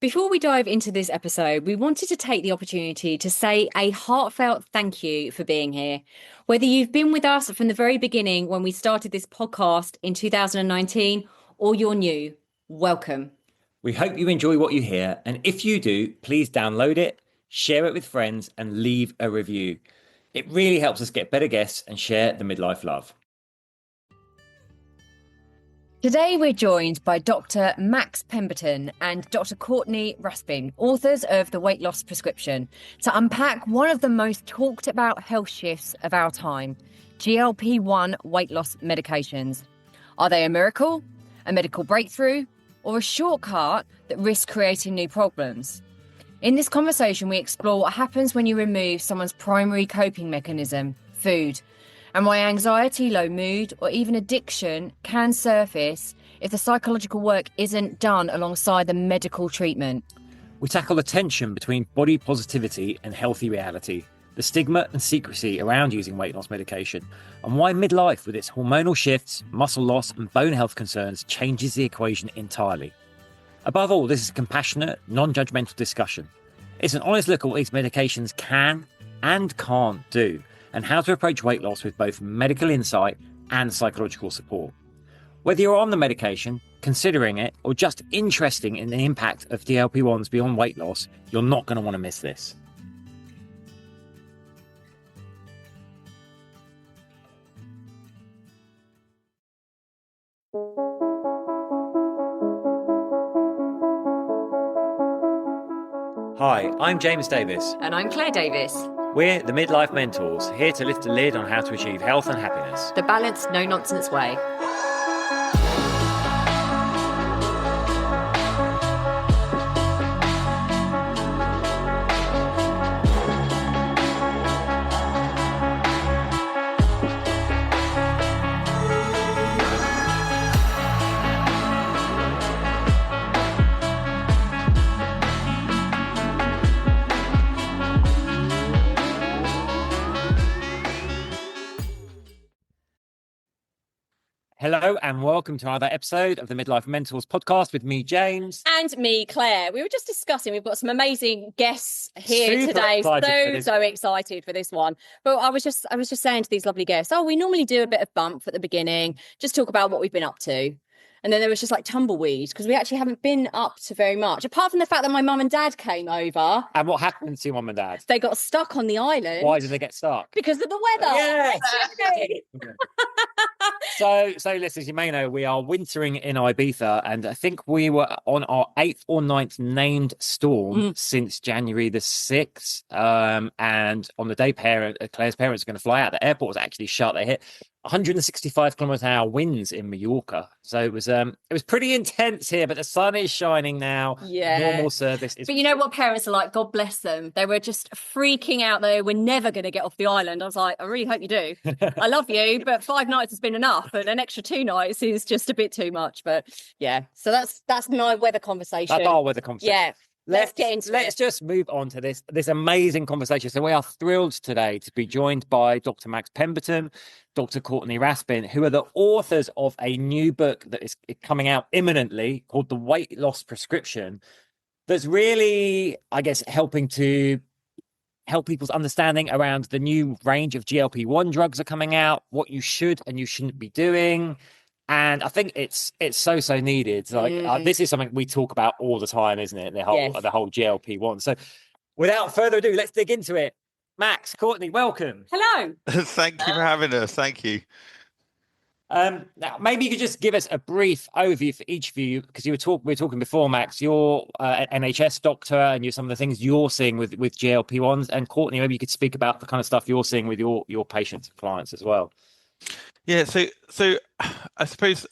Before we dive into this episode, we wanted to take the opportunity to say a heartfelt thank you for being here. Whether you've been with us from the very beginning when we started this podcast in 2019 or you're new, welcome. We hope you enjoy what you hear, and if you do, please download it, share it with friends, and leave a review. It really helps us get better guests and share the midlife love. Today we're joined by Dr. Max Pemberton and Dr. Courtney Raspin, authors of The Weight Loss Prescription, to unpack one of the most talked about health shifts of our time, GLP-1 weight loss medications. Are they a miracle, a medical breakthrough, or a shortcut that risks creating new problems? In this conversation, we explore what happens when you remove someone's primary coping mechanism, food, and why anxiety, low mood, or even addiction can surface if the psychological work isn't done alongside the medical treatment. We tackle the tension between body positivity and healthy reality, the stigma and secrecy around using weight loss medication, and why midlife, with its hormonal shifts, muscle loss, and bone health concerns, changes the equation entirely. Above all, this is a compassionate, non-judgemental discussion. It's an honest look at what these medications can and can't do, and how to approach weight loss with both medical insight and psychological support. Whether you're on the medication, considering it, or just interested in the impact of GLP-1s beyond weight loss, you're not going to want to miss this. Hi, I'm James Davis. And I'm Claire Davis. We're the Midlife Mentors, here to lift the lid on how to achieve health and happiness. The balanced, no-nonsense way. Hello and welcome to another episode of the Midlife Mentors podcast with me, James. And me, Claire. We were just discussing, we've got some amazing guests here Super today. excited So excited for this one. But I was just saying to these lovely guests, we normally do a bit of bump at the beginning, just talk about what we've been up to. And then there was just like tumbleweed, because we actually haven't been up to very much, apart from the fact that my mum and dad came over. And what happened to your mum and dad? They got stuck on the island. Why did they get stuck? Because of the weather. Yes. So listeners, you may know we are wintering in Ibiza, and I think we were on our 8th or 9th named storm since January the 6th. And on the day Claire's parents are going to fly out, the airport was actually shut. They hit 165 kilometers an hour winds in Mallorca. So it was pretty intense here, but the sun is shining now. Yeah. Normal service is. But you know what parents are like? God bless them. They were just freaking out. They were never going to get off the island. I was like, I really hope you do. I love you, but 5 nights has been enough. And an extra 2 nights is just a bit too much. But yeah, so that's my weather conversation. That's our weather conversation. Yeah. Let's get into it. Let's just move on to this amazing conversation. So we are thrilled today to be joined by Dr. Max Pemberton, Dr. Courtney Raspin, who are the authors of a new book that is coming out imminently called The Weight Loss Prescription. That's really, I guess, helping to help people's understanding around the new range of GLP-1 drugs are coming out, what you should and you shouldn't be doing. And I think it's so needed. Like this is something we talk about all the time, isn't it? The whole GLP-1. So, without further ado, let's dig into it. Max, Courtney, welcome. Hello. Thank you for having us. Thank you. Now, maybe you could just give us a brief overview for each of you, because we were talking before, Max. You're an NHS doctor, and some of the things you're seeing with GLP-1s. And Courtney, maybe you could speak about the kind of stuff you're seeing with your patients and clients as well. Yeah, so I suppose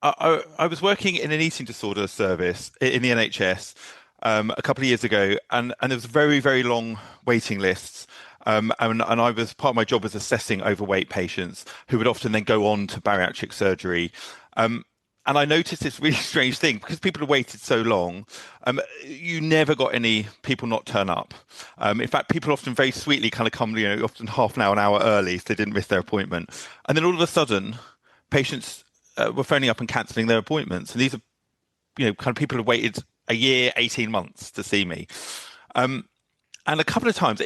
I was working in an eating disorder service in the NHS a couple of years ago, and there was very, very long waiting lists. And I was part of my job was assessing overweight patients who would often then go on to bariatric surgery. And I noticed this really strange thing, because people had waited so long, you never got any people not turn up. In fact, people often very sweetly kind of come, often half an hour early, so they didn't miss their appointment. And then all of a sudden, patients were phoning up and cancelling their appointments. And these are, kind of people who waited a year, 18 months to see me. And a couple of times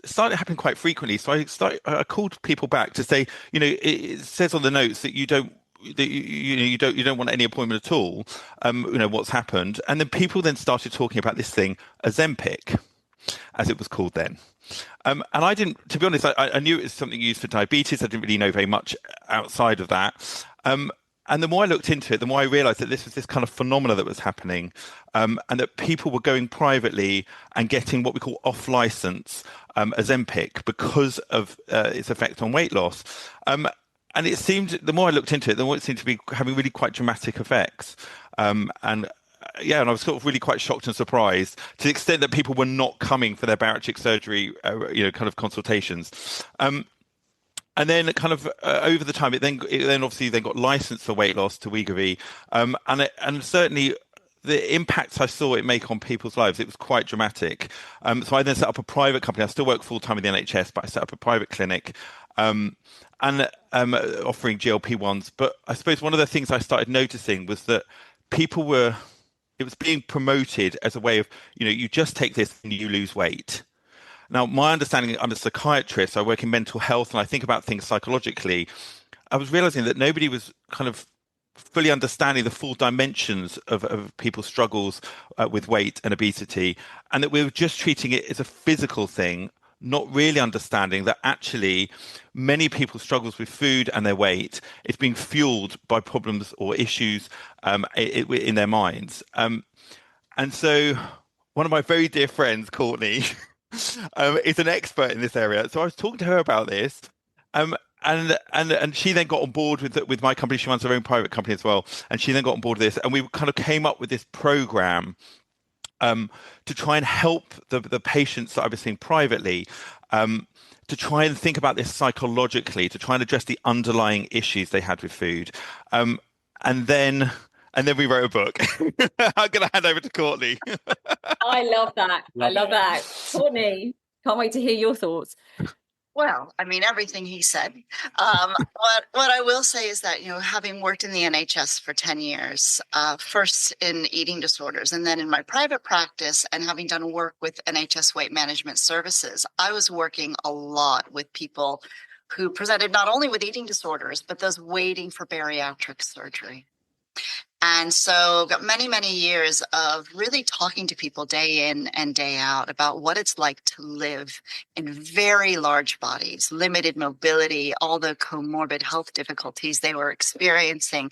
started happening quite frequently. So I called people back to say, it says on the notes that you don't want any appointment at all. What's happened? And then people then started talking about this thing, Ozempic, as it was called then. And I didn't, to be honest, I knew it was something used for diabetes. I didn't really know very much outside of that. And the more I looked into it, the more I realized that this was this kind of phenomena that was happening, and that people were going privately and getting what we call off-license Ozempic because of its effect on weight loss. And it seemed, the more I looked into it, the more it seemed to be having really quite dramatic effects. And I was sort of really quite shocked and surprised to the extent that people were not coming for their bariatric surgery, kind of consultations. And then kind of over the time, it then obviously got licensed for weight loss to Wegovy. And certainly the impacts I saw it make on people's lives, it was quite dramatic. So I then set up a private company. I still work full time in the NHS, but I set up a private clinic and offering GLP-1s. But I suppose one of the things I started noticing was that it was being promoted as a way of, you just take this and you lose weight. Now, my understanding, I'm a psychiatrist, so I work in mental health and I think about things psychologically. I was realizing that nobody was kind of fully understanding the full dimensions of people's struggles with weight and obesity, and that we were just treating it as a physical thing, not really understanding that actually many people's struggles with food and their weight is being fueled by problems or issues in their minds. And so one of my very dear friends, Courtney, is an expert in this area. So I was talking to her about this, and she then got on board with my company. She runs her own private company as well, and she then got on board with this, and we kind of came up with this program to try and help the patients that I was seeing privately, to try and think about this psychologically, to try and address the underlying issues they had with food, and then we wrote a book. I'm going to hand over to Courtney. I love that. I love that. Courtney, can't wait to hear your thoughts. Well, I mean, everything he said. What I will say is that, having worked in the NHS for 10 years, first in eating disorders and then in my private practice and having done work with NHS weight management services, I was working a lot with people who presented not only with eating disorders, but those waiting for bariatric surgery. And so got many, many years of really talking to people day in and day out about what it's like to live in very large bodies, limited mobility, all the comorbid health difficulties they were experiencing,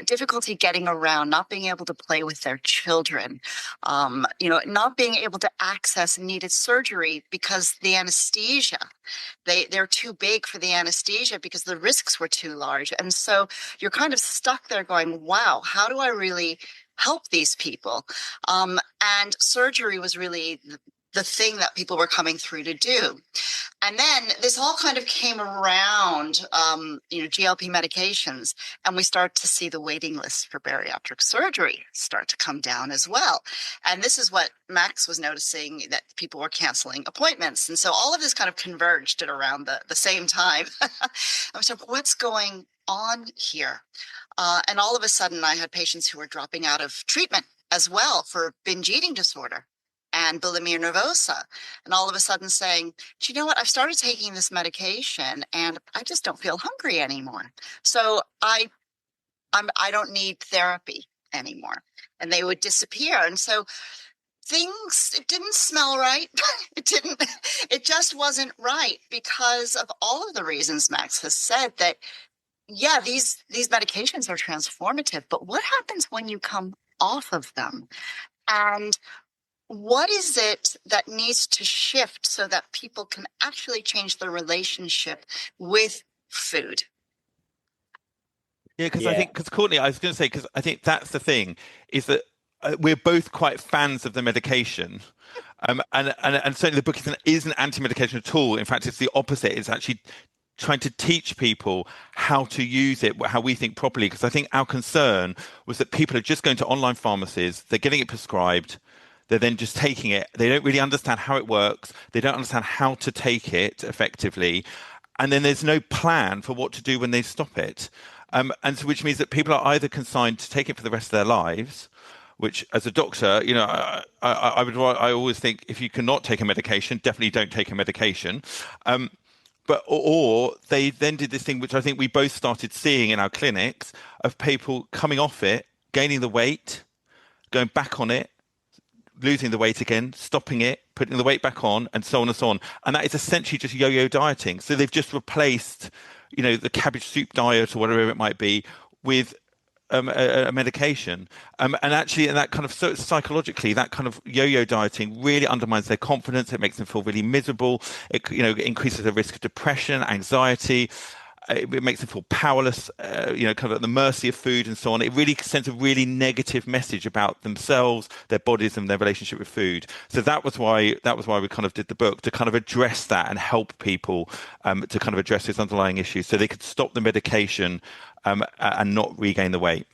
difficulty getting around, not being able to play with their children, not being able to access needed surgery because the anesthesia, they're too big for the anesthesia because the risks were too large. And so you're kind of stuck there going, wow, how do I really help these people? And surgery was really the thing that people were coming through to do. And then this all kind of came around, GLP medications, and we start to see the waiting lists for bariatric surgery start to come down as well. And this is what Max was noticing, that people were canceling appointments. And so all of this kind of converged at around the same time. I was like, what's going on here? And all of a sudden, I had patients who were dropping out of treatment as well for binge eating disorder and bulimia nervosa. And all of a sudden saying, do you know what? I've started taking this medication and I just don't feel hungry anymore. So I don't need therapy anymore. And they would disappear. And so it didn't smell right. It just wasn't right because of all of the reasons Max has said that, yeah, these medications are transformative, but what happens when you come off of them? And what is it that needs to shift so that people can actually change their relationship with food? Yeah, because Courtney, I was going to say, because I think that's the thing, is that we're both quite fans of the medication. And certainly the book isn't anti-medication at all. In fact, it's the opposite. It's actually trying to teach people how to use it, how we think properly. Because I think our concern was that people are just going to online pharmacies, they're getting it prescribed, they're then just taking it. They don't really understand how it works. They don't understand how to take it effectively. And then there's no plan for what to do when they stop it. And so which means that people are either consigned to take it for the rest of their lives, which as a doctor, I always think if you cannot take a medication, definitely don't take a medication. But or they then did this thing, which I think we both started seeing in our clinics, of people coming off it, gaining the weight, going back on it, losing the weight again, stopping it, putting the weight back on, and so on and so on. And that is essentially just yo-yo dieting. So they've just replaced, the cabbage soup diet or whatever it might be with a medication. And that kind of psychologically, that kind of yo-yo dieting really undermines their confidence. It makes them feel really miserable. It, increases the risk of depression, anxiety. It makes them feel powerless, kind of at the mercy of food and so on. It really sends a really negative message about themselves, their bodies, and their relationship with food. So that was why we kind of did the book, to kind of address that and help people to kind of address this underlying issue, so they could stop the medication and not regain the weight.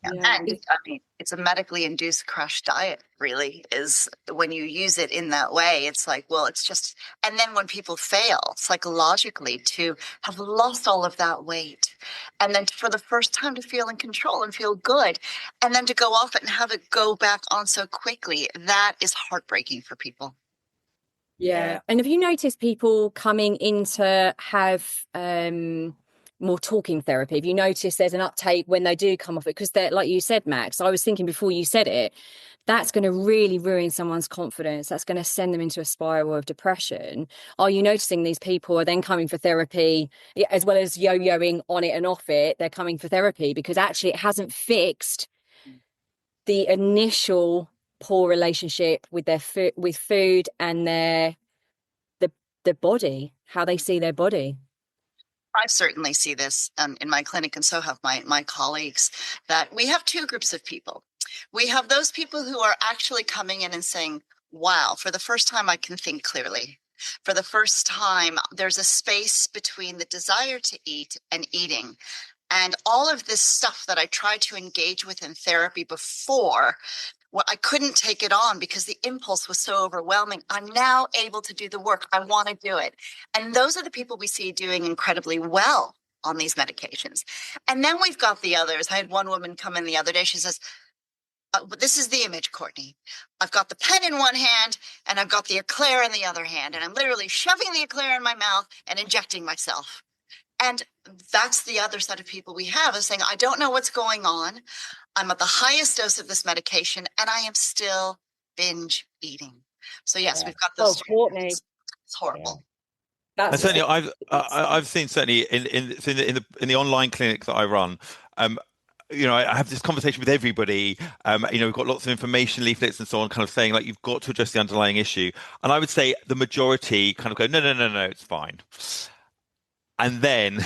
Yeah. And I mean, it's a medically induced crash diet, really, is when you use it in that way. It's like, well, it's just, and then when people fail psychologically to have lost all of that weight, and then for the first time to feel in control and feel good, and then to go off it and have it go back on so quickly, that is heartbreaking for people. Yeah. And have you noticed people coming in to have more talking therapy? Have you noticed there's an uptake when they do come off it? Because they're, like you said, Max, I was thinking before you said it, that's going to really ruin someone's confidence. That's going to send them into a spiral of depression. Are you noticing these people are then coming for therapy, as well as yo-yoing on it and off it? They're coming for therapy because actually it hasn't fixed the initial poor relationship with their with food and the body, how they see their body. I certainly see this in my clinic, and so have my colleagues, that we have two groups of people. We have those people who are actually coming in and saying, wow, for the first time, I can think clearly. For the first time, there's a space between the desire to eat and eating. And all of this stuff that I tried to engage with in therapy before, well, I couldn't take it on because the impulse was so overwhelming. I'm now able to do the work. I want to do it. And those are the people we see doing incredibly well on these medications. And then we've got the others. I had one woman come in the other day. She says, this is the image, Courtney. I've got the pen in one hand and I've got the eclair in the other hand. And I'm literally shoving the eclair in my mouth and injecting myself. And that's the other set of people we have, is saying, I don't know what's going on. I'm at the highest dose of this medication and I am still binge eating. So yes, we've got those. Courtney. It's horrible. Yeah. And certainly, I've seen certainly in the online clinic that I run. I have this conversation with everybody. We've got lots of information leaflets and so on, kind of saying like, you've got to address the underlying issue. And I would say the majority kind of go, no, it's fine. And then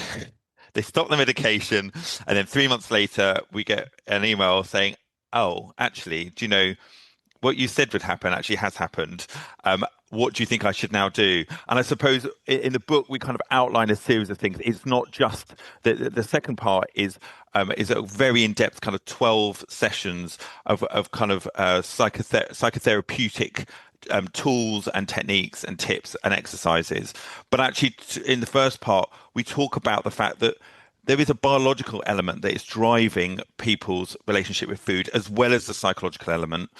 they stop the medication, and then 3 months later, we get an email saying, oh, actually, do you know what you said would happen actually has happened? What do you think I should now do? And I suppose in the book, we kind of outline a series of things. It's not just the second part is a very in-depth kind of 12 sessions of kind of psychotherapeutic tools and techniques and tips and exercises. But actually, in the first part, we talk about the fact that there is a biological element that is driving people's relationship with food, as well as the psychological element.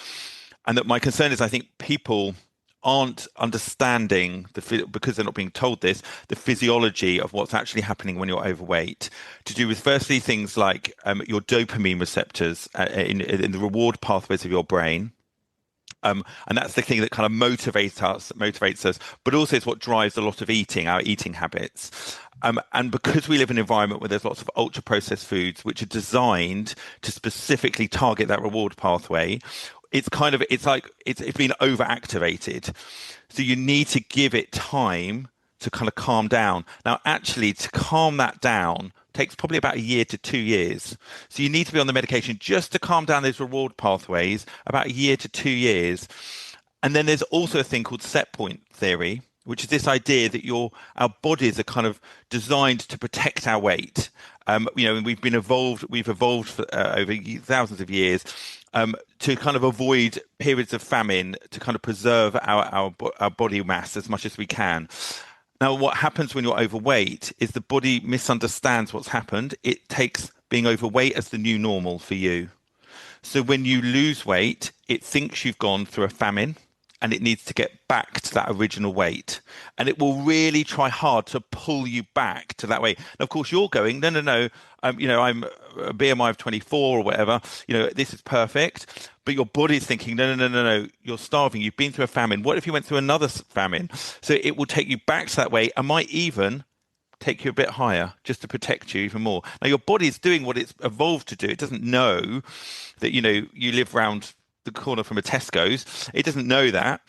And that my concern is, I think people aren't understanding, because they're not being told this, the physiology of what's actually happening when you're overweight, to do with firstly things like your dopamine receptors in the reward pathways of your brain. And that's the thing that kind of motivates us, but also it's what drives a lot of our eating habits. And because we live in an environment where there's lots of ultra processed foods, which are designed to specifically target that reward pathway, it's been overactivated. So you need to give it time to kind of calm down. Now, actually, to calm that down takes probably about 1 year to 2 years. So you need to be on the medication just to calm down those reward pathways, about 1 year to 2 years. And then there's also a thing called set point theory, which is this idea that our bodies are kind of designed to protect our weight. We've evolved for, over thousands of years to kind of avoid periods of famine, to kind of preserve our body mass as much as we can. Now, what happens when you're overweight is the body misunderstands what's happened. It takes being overweight as the new normal for you. So when you lose weight, it thinks you've gone through a famine and it needs to get back to that original weight. And it will really try hard to pull you back to that weight. And of course, you're going, no, no, no. I'm a BMI of 24 or whatever. This is perfect. But your body's thinking, no, no, no, no, no. You're starving. You've been through a famine. What if you went through another famine? So it will take you back to that weight and might even take you a bit higher just to protect you even more. Now, your body is doing what it's evolved to do. It doesn't know that, you live round the corner from a Tesco's. It doesn't know that.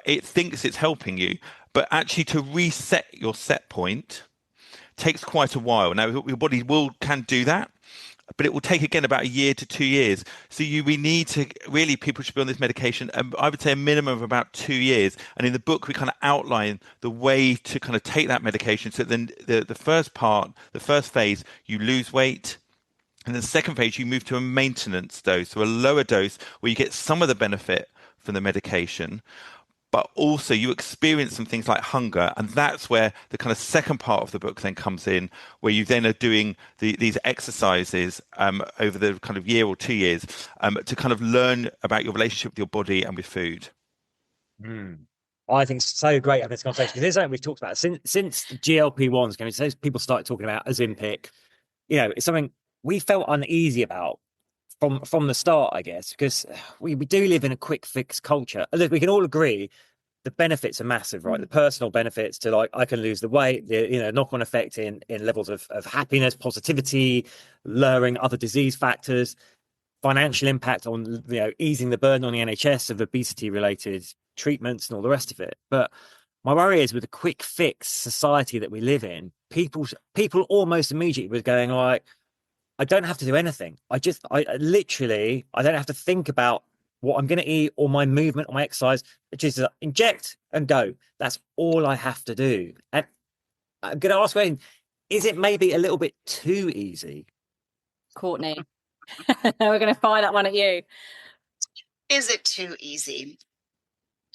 It thinks it's helping you. But actually to reset your set point takes quite a while. Now, your body can do that, but it will take, again, about a year to 2 years. So we need to really, people should be on this medication, I would say a minimum of about 2 years. And in the book, we kind of outline the way to kind of take that medication. So then the first part, the first phase, you lose weight. And then the second phase, you move to a maintenance dose, so a lower dose where you get some of the benefit from the medication, but also you experience some things like hunger. And that's where the kind of second part of the book then comes in, where you then are doing these exercises over the kind of year or 2 years to kind of learn about your relationship with your body and with food. I think it's so great having this conversation because there's something we've talked about since GLP-1s came. Since people started talking about Ozempic, it's something we felt uneasy about from the start, I guess, because we do live in a quick fix culture. We can all agree the benefits are massive, right? The personal benefits to, like, I can lose the weight, the knock-on effect in levels of happiness, positivity, lowering other disease factors, financial impact on easing the burden on the NHS of obesity-related treatments and all the rest of it. But my worry is with the quick fix society that we live in, people almost immediately were going like, I don't have to do anything. I literally don't have to think about what I'm going to eat or my movement or my exercise. Just inject and go. That's all I have to do. And I'm going to ask, is it maybe a little bit too easy? Courtney, we're going to fire that one at you. Is it too easy?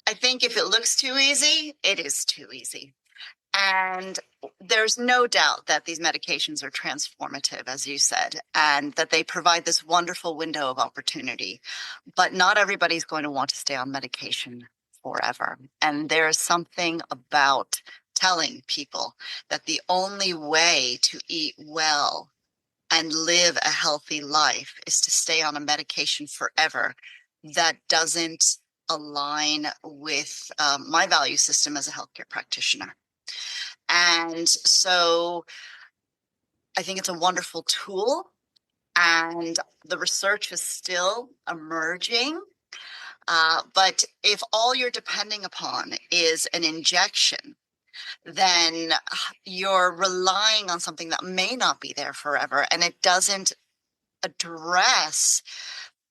I think if it looks too easy, it is too easy. And there's no doubt that these medications are transformative, as you said, and that they provide this wonderful window of opportunity. But not everybody's going to want to stay on medication forever. And there's something about telling people that the only way to eat well and live a healthy life is to stay on a medication forever that doesn't align with my value system as a healthcare practitioner. And so I think it's a wonderful tool, and the research is still emerging. But if all you're depending upon is an injection, then you're relying on something that may not be there forever, and it doesn't address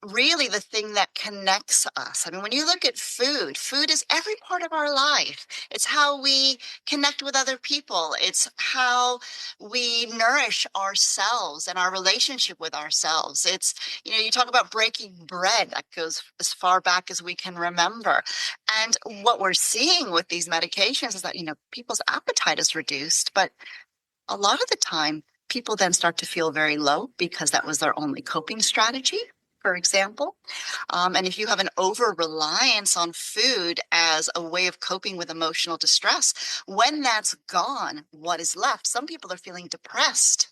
really the thing that connects us. I mean, when you look at food is every part of our life. It's how we connect with other people. It's how we nourish ourselves and our relationship with ourselves. It's, you talk about breaking bread, that goes as far back as we can remember. And what we're seeing with these medications is that, people's appetite is reduced, but a lot of the time people then start to feel very low because that was their only coping strategy, for example. And if you have an over-reliance on food as a way of coping with emotional distress, when that's gone, what is left? Some people are feeling depressed.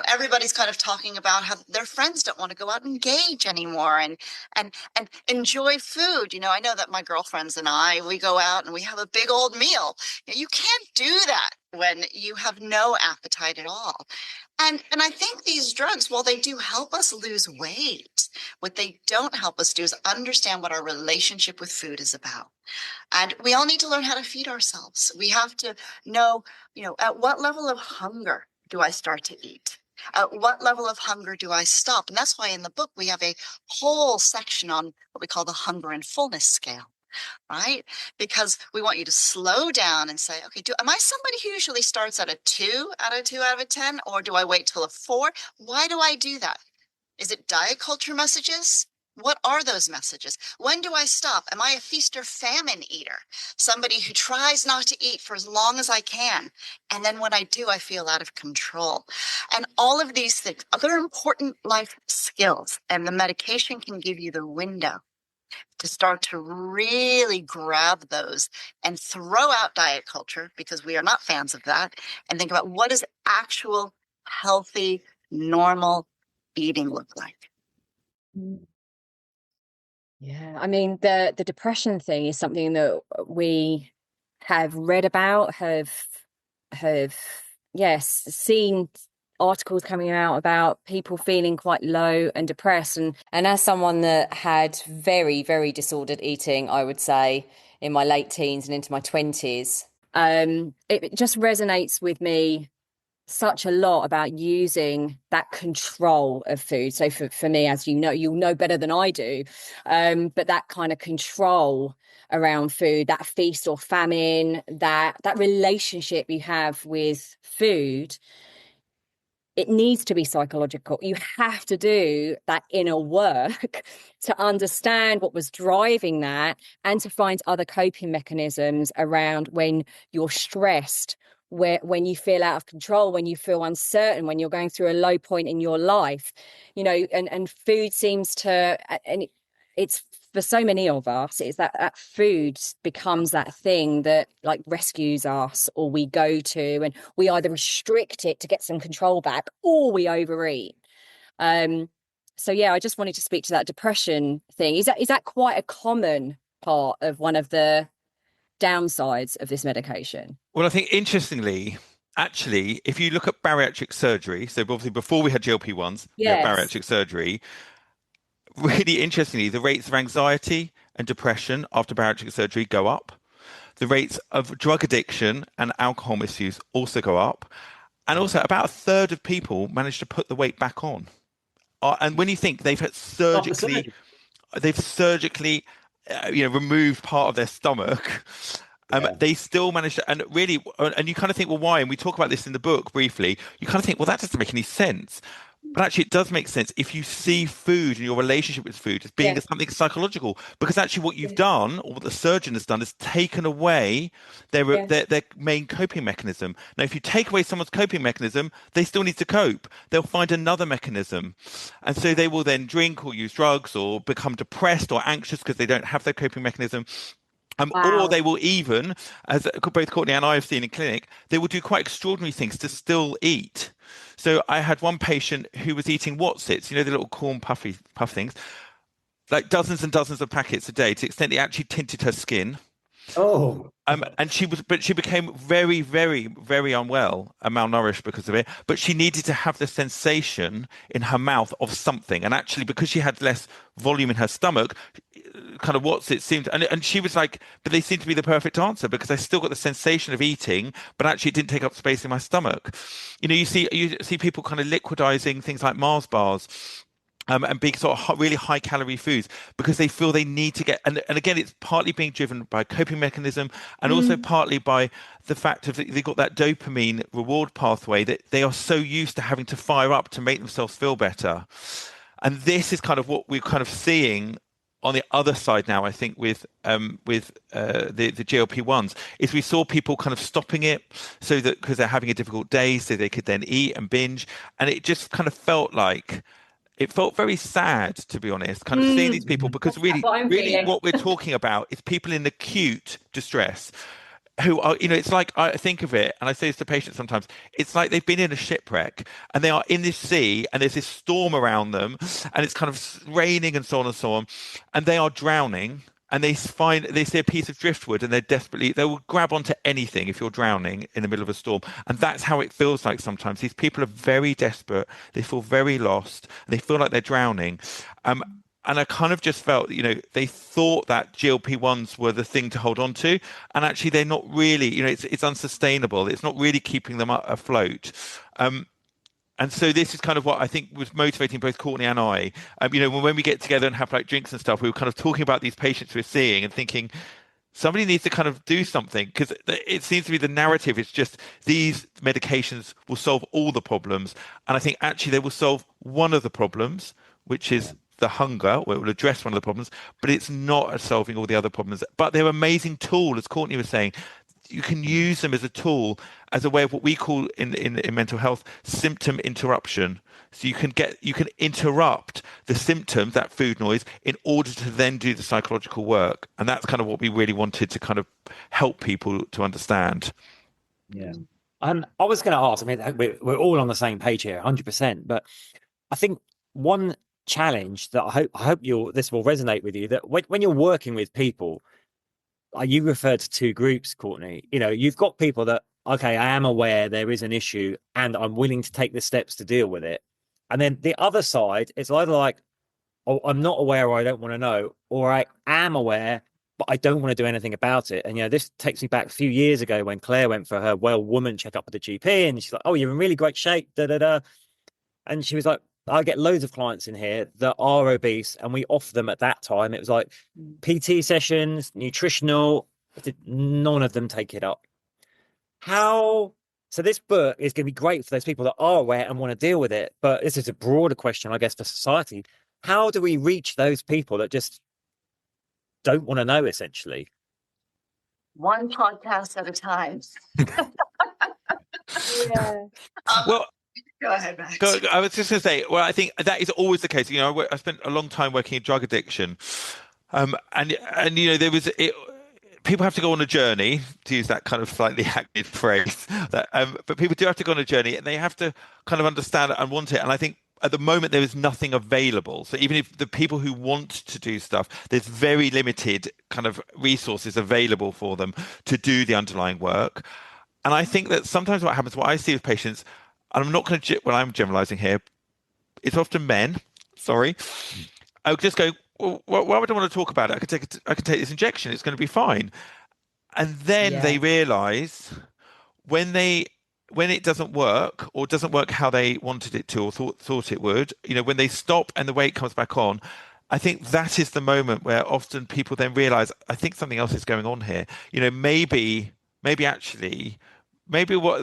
Everybody's kind of talking about how their friends don't want to go out and engage anymore and enjoy food. I know that my girlfriends and we go out and we have a big old meal. You can't do that when you have no appetite at all. And I think these drugs, while they do help us lose weight, what they don't help us do is understand what our relationship with food is about. And we all need to learn how to feed ourselves. We have to know, at what level of hunger do I start to eat? At what level of hunger do I stop? And that's why in the book, we have a whole section on what we call the hunger and fullness scale, right? Because we want you to slow down and say, okay, am I somebody who usually starts at a 2 out of 10, or do I wait till a 4? Why do I do that? Is it diet culture messages? What are those messages? When do I stop? Am I a feast or famine eater? Somebody who tries not to eat for as long as I can. And then when I do, I feel out of control. And all of these things, other important life skills, and the medication can give you the window to start to really grab those and throw out diet culture, because we are not fans of that, and think about what does actual healthy, normal eating look like. Yeah, I mean, the depression thing is something that we have read about, have yes, seen articles coming out about people feeling quite low and depressed. And as someone that had very, very disordered eating, I would say in my late teens and into my 20s, it just resonates with me such a lot about using that control of food. So for me, as you know, you'll know better than I do, but that kind of control around food, that feast or famine, that relationship you have with food, it needs to be psychological. You have to do that inner work to understand what was driving that, and to find other coping mechanisms around when you're stressed, when you feel out of control, when you feel uncertain, when you're going through a low point in your life, and food seems to, and it's for so many of us, it's that food becomes that thing that like rescues us, or we go to, and we either restrict it to get some control back, or we overeat. So yeah, I just wanted to speak to that depression thing. Is that quite a common part of one of the downsides of this medication? Well, I think interestingly, actually, if you look at bariatric surgery, so obviously before we had GLP-1s, we had bariatric surgery. Really interestingly, the rates of anxiety and depression after bariatric surgery go up. The rates of drug addiction and alcohol misuse also go up. And also about a third of people manage to put the weight back on. And when you think they've surgically removed part of their stomach, they still manage to, and really, and you kind of think, well, why? And we talk about this in the book briefly. You kind of think, well, that doesn't make any sense. But actually, it does make sense if you see food and your relationship with food as being something psychological, because actually what you've done, or what the surgeon has done, is taken away their main coping mechanism. Now, if you take away someone's coping mechanism, they still need to cope. They'll find another mechanism. And so they will then drink or use drugs or become depressed or anxious because they don't have their coping mechanism. Or they will even, as both Courtney and I have seen in clinic, they will do quite extraordinary things to still eat. So I had one patient who was eating Wotsits, the little corn puff things, like dozens and dozens of packets a day, to the extent it actually tinted her skin. Oh. And she became very, very, very unwell and malnourished because of it. But she needed to have the sensation in her mouth of something. And actually, because she had less volume in her stomach, kind of what's it seemed, and she was like, but they seemed to be the perfect answer, because I still got the sensation of eating, but actually it didn't take up space in my stomach. You see people kind of liquidizing things like Mars bars. And big sort of really high calorie foods, because they feel they need to get, and again, it's partly being driven by coping mechanism, and also partly by the fact of they've got that dopamine reward pathway that they are so used to having to fire up to make themselves feel better. And this is kind of what we're kind of seeing on the other side now, I think, with the GLP-1s, is we saw people kind of stopping it so that because they're having a difficult day, so they could then eat and binge, and it just kind of felt very sad, to be honest, kind of seeing these people, because really what we're talking about is people in acute distress who are, it's like, I think of it, and I say this to patients sometimes, it's like they've been in a shipwreck and they are in this sea and there's this storm around them and it's kind of raining and so on, and they are drowning. And they see a piece of driftwood and they will grab onto anything if you're drowning in the middle of a storm. And that's how it feels like sometimes. These people are very desperate. They feel very lost. They feel like they're drowning. And I kind of just felt, they thought that GLP-1s were the thing to hold on to. And actually, they're not really, it's unsustainable. It's not really keeping them afloat. And so this is kind of what I think was motivating both Courtney and I. When we get together and have like drinks and stuff, we were kind of talking about these patients we're seeing and thinking, somebody needs to kind of do something, because it seems to be the narrative. It's just these medications will solve all the problems. And I think actually they will solve one of the problems, which is the hunger, or it will address one of the problems, but it's not solving all the other problems. But they're an amazing tool, as Courtney was saying. You can use them as a tool, as a way of what we call in mental health symptom interruption. So you can interrupt the symptoms, that food noise, in order to then do the psychological work. And that's kind of what we really wanted to kind of help people to understand. Yeah. I was going to ask, I mean, we're all on the same page here, 100%. But I think one challenge that I hope this will resonate with you, that when you're working with people, you referred to two groups, Courtney. You know, you've got people that, okay, I am aware there is an issue and I'm willing to take the steps to deal with it. And then the other side, it's either like, oh, I'm not aware or I don't want to know, or I am aware, but I don't want to do anything about it. And, you know, this takes me back a few years ago when Claire went for her well-woman checkup at the GP, and she's like, oh, you're in really great shape, da-da-da. And she was like, I get loads of clients in here that are obese, and we offer them at that time. It was like PT sessions, nutritional. None of them take it up. So this book is going to be great for those people that are aware and want to deal with it. But this is a broader question, I guess, for society. How do we reach those people that just don't want to know, essentially? One podcast at a time. Yeah. Well, go ahead, Max. I was just going to say, well, I think that is always the case. You know, I spent a long time working in drug addiction, and you know, people have to go on a journey, to use that kind of slightly hackneyed phrase. But people do have to go on a journey, and they have to kind of understand it and want it. And I think at the moment there is nothing available. So even if the people who want to do stuff, there's very limited kind of resources available for them to do the underlying work. And I think that sometimes what happens, what I see with patients, and I'm not going to, well, I'm generalizing here, it's often men, sorry. I would just go, well, why would I want to talk about it? I could take this injection, it's going to be fine. And then they realize when it doesn't work, or doesn't work how they wanted it to, or thought it would, you know, when they stop and the weight comes back on, I think that is the moment where often people then realize, I think something else is going on here. You know, maybe what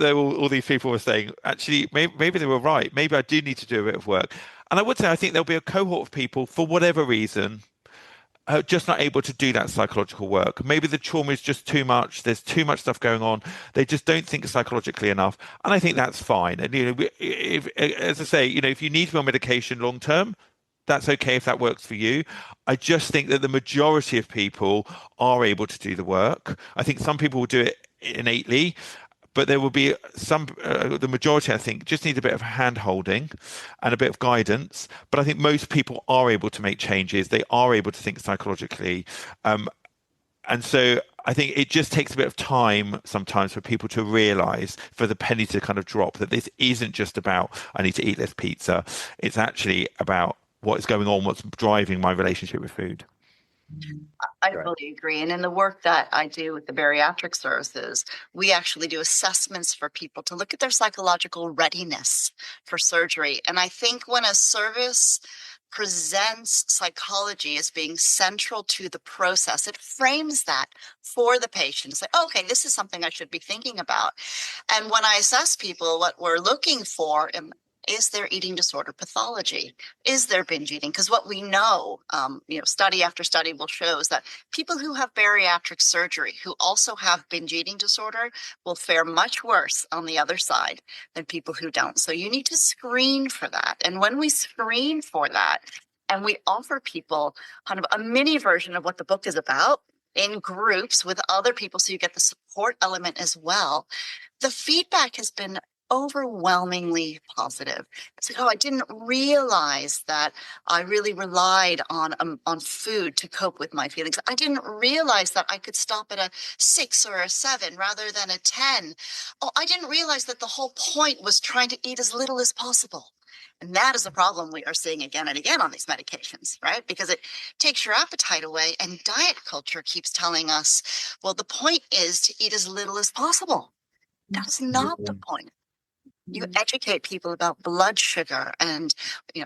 all these people were saying, actually, maybe they were right. Maybe I do need to do a bit of work. And I would say, I think there'll be a cohort of people, for whatever reason, just not able to do that psychological work. Maybe the trauma is just too much. There's too much stuff going on. They just don't think psychologically enough. And I think that's fine. And, you know, as I say, you know, if you need to be on medication long term, that's okay if that works for you. I just think that the majority of people are able to do the work. I think some people will do it innately, but there will be the majority, I think, just need a bit of hand holding and a bit of guidance. But I think most people are able to make changes. They are able to think psychologically. And so I think it just takes a bit of time sometimes for people to realize, for the penny to kind of drop, that this isn't just about, I need to eat less pizza. It's actually about what is going on, what's driving my relationship with food. I fully agree. And in the work that I do with the bariatric services, we actually do assessments for people to look at their psychological readiness for surgery. And I think when a service presents psychology as being central to the process, it frames that for the patient. It's like, okay, this is something I should be thinking about. And when I assess people, what we're looking for is there eating disorder pathology? Is there binge eating? Because what we know, study after study will show is that people who have bariatric surgery, who also have binge eating disorder, will fare much worse on the other side than people who don't. So you need to screen for that. And when we screen for that, and we offer people kind of a mini version of what the book is about in groups with other people, so you get the support element as well, the feedback has been overwhelmingly positive. It's like, oh, I didn't realize that I really relied on food to cope with my feelings. I didn't realize that I could stop at a 6 or a 7 rather than a 10. Oh, I didn't realize that the whole point was trying to eat as little as possible. And that is a problem we are seeing again and again on these medications, right? Because it takes your appetite away, and diet culture keeps telling us, well, the point is to eat as little as possible. That's not the point. You educate people about blood sugar and,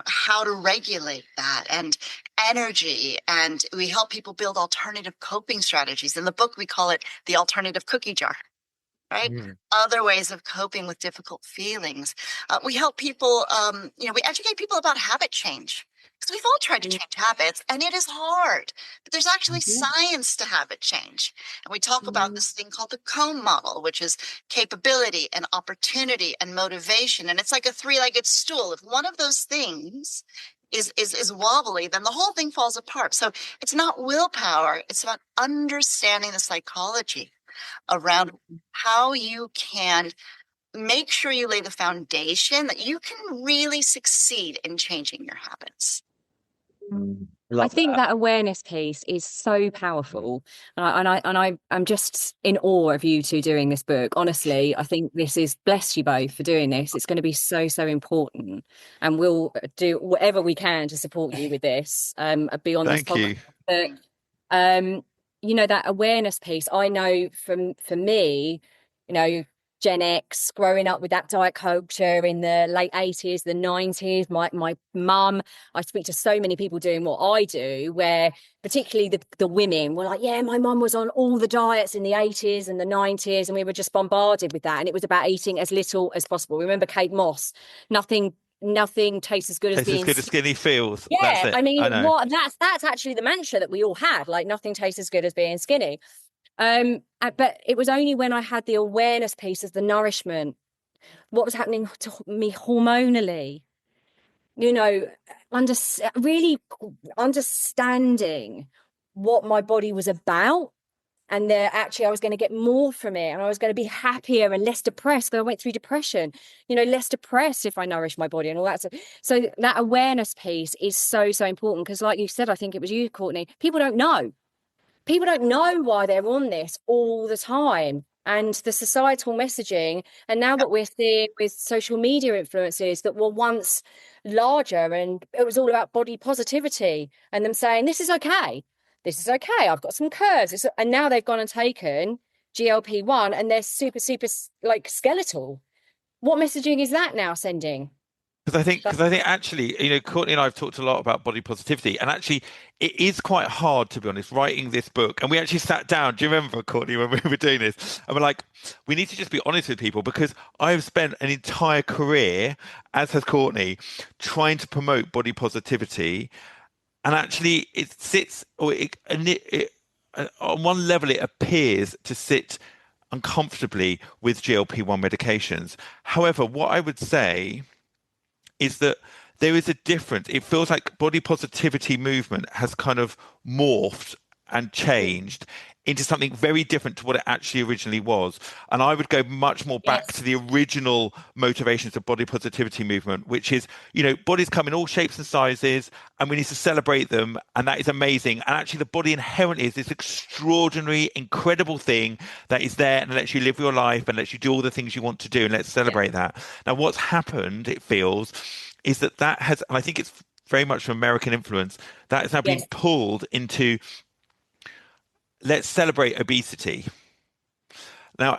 how to regulate that, and energy. And we help people build alternative coping strategies. In the book, we call it the alternative cookie jar, right? Other ways of coping with difficult feelings. We help people, we educate people about habit change. because we've all tried to change habits and it is hard, but there's actually science to habit change. And we talk about this thing called the cone model, which is capability and opportunity and motivation. And it's like a three-legged stool. If one of those things is wobbly, then the whole thing falls apart. So it's not willpower. It's about understanding the psychology around how you can make sure you lay the foundation that you can really succeed in changing your habits. I think that awareness piece is so powerful, and I'm just in awe of you two doing this book. Honestly, I think this is, bless you both for doing this. It's going to be so important, and we'll do whatever we can to support you with this. Beyond this podcast. Thank you. But, you know, that awareness piece. I know for me, you know, Gen X, growing up with that diet culture in the late 80s, the 90s, my mum, I speak to so many people doing what I do, where particularly the women were like, yeah, my mum was on all the diets in the 80s and the 90s, and we were just bombarded with that. And it was about eating as little as possible. Remember Kate Moss, nothing tastes as good as being skinny feels. Yeah, that's it. I mean, that's actually the mantra that we all have, like nothing tastes as good as being skinny. But it was only when I had the awareness piece of the nourishment, what was happening to me hormonally, you know, really understanding what my body was about, and that actually I was going to get more from it, and I was going to be happier and less depressed, because I went through depression, you know, less depressed if I nourish my body and all that. So that awareness piece is so important, because like you said, I think it was you, Courtney, people don't know why they're on this all the time, and the societal messaging. And now what we're seeing with social media influences that were once larger, and it was all about body positivity and them saying, this is okay, I've got some curves. And now they've gone and taken GLP-1 and they're super like skeletal. What messaging is that now sending? Because I think actually, you know, Courtney and I have talked a lot about body positivity, and actually it is quite hard, to be honest, writing this book. And we actually sat down, do you remember, Courtney, when we were doing this? And we're like, we need to just be honest with people, because I have spent an entire career, as has Courtney, trying to promote body positivity. And actually it sits, on one level, it appears to sit uncomfortably with GLP-1 medications. However, what I would say is that there is a difference. It feels like body positivity movement has kind of morphed and changed into something very different to what it actually originally was. And I would go much more back to the original motivations of body positivity movement, which is, you know, bodies come in all shapes and sizes, and we need to celebrate them. And that is amazing. And actually the body inherently is this extraordinary, incredible thing that is there and lets you live your life and lets you do all the things you want to do. And let's celebrate that. Now, what's happened, it feels, is that has, and I think it's very much from American influence, that has now been pulled into, let's celebrate obesity. Now,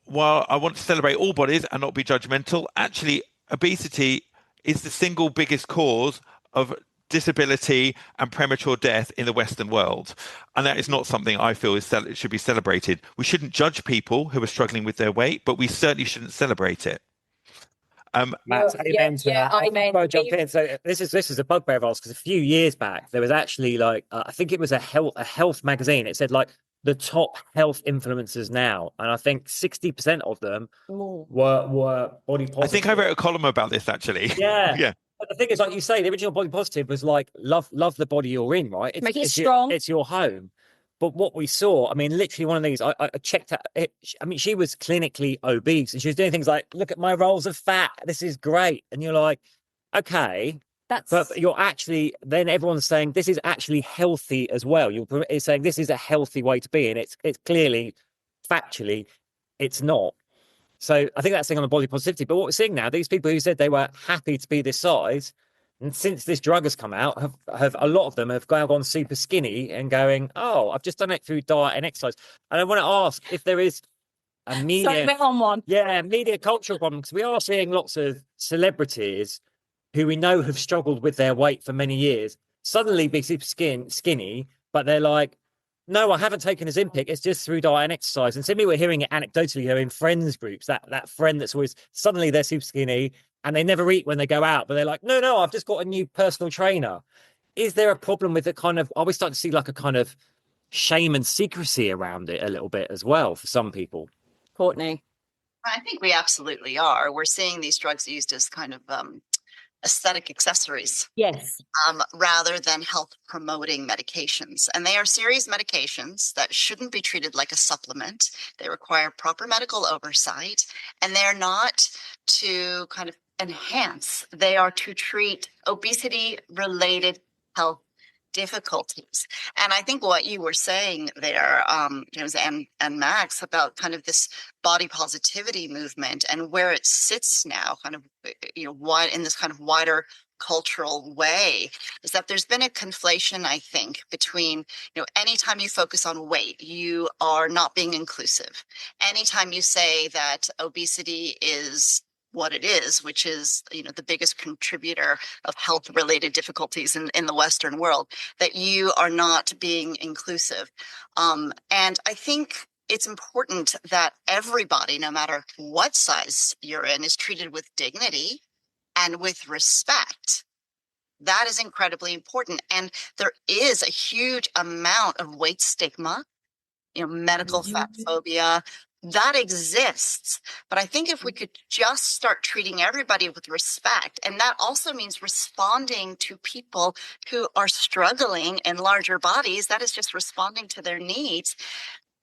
while I want to celebrate all bodies and not be judgmental, actually, obesity is the single biggest cause of disability and premature death in the Western world. And that is not something I feel should be celebrated. We shouldn't judge people who are struggling with their weight, but we certainly shouldn't celebrate it. Matt, amen to that. I'll jump in. So this is a bugbear of ours, because a few years back there was actually like I think it was a health magazine. It said like the top health influencers now, and I think 60% of them were body positive. I think I wrote a column about this actually. Yeah. But the thing is, like you say, the original body positive was like love the body you're in, right? Make it strong. It's your home. But what we saw, I mean, literally one of these, I checked out, I mean, she was clinically obese, and she was doing things like, look at my rolls of fat. This is great. And you're like, okay, but you're actually, then everyone's saying this is actually healthy as well. You're saying this is a healthy way to be. And it's clearly, factually, it's not. So I think that's the thing on the body positivity. But what we're seeing now, these people who said they were happy to be this size, and since this drug has come out, have a lot of them have gone super skinny and going, oh, I've just done it through diet and exercise. And I want to ask if there is a media cultural problem, because we are seeing lots of celebrities who we know have struggled with their weight for many years suddenly be super skinny, but they're like, no, I haven't taken a Ozempic. It's just through diet and exercise. And suddenly we're hearing it anecdotally, in friends groups, that friend that's always suddenly they're super skinny. and they never eat when they go out, but they're like, no, I've just got a new personal trainer. Is there a problem with the kind of, are we starting to see like a kind of shame and secrecy around it a little bit as well for some people? Courtney? I think we absolutely are. We're seeing these drugs used as kind of aesthetic accessories. Yes. Rather than health promoting medications. And they are serious medications that shouldn't be treated like a supplement. They require proper medical oversight, and they're not to kind of enhance, they are to treat obesity related health difficulties. And I think what you were saying there, James and Max, about kind of this body positivity movement and where it sits now, kind of, wide in this kind of wider cultural way, is that there's been a conflation, I think, between, anytime you focus on weight, you are not being inclusive. Anytime you say that obesity is what it is, which is, the biggest contributor of health related difficulties in the Western world, that you are not being inclusive. And I think it's important that everybody, no matter what size you're in, is treated with dignity and with respect. That is incredibly important. And there is a huge amount of weight stigma, medical fat phobia, that exists. But I think if we could just start treating everybody with respect, and that also means responding to people who are struggling in larger bodies, that is just responding to their needs,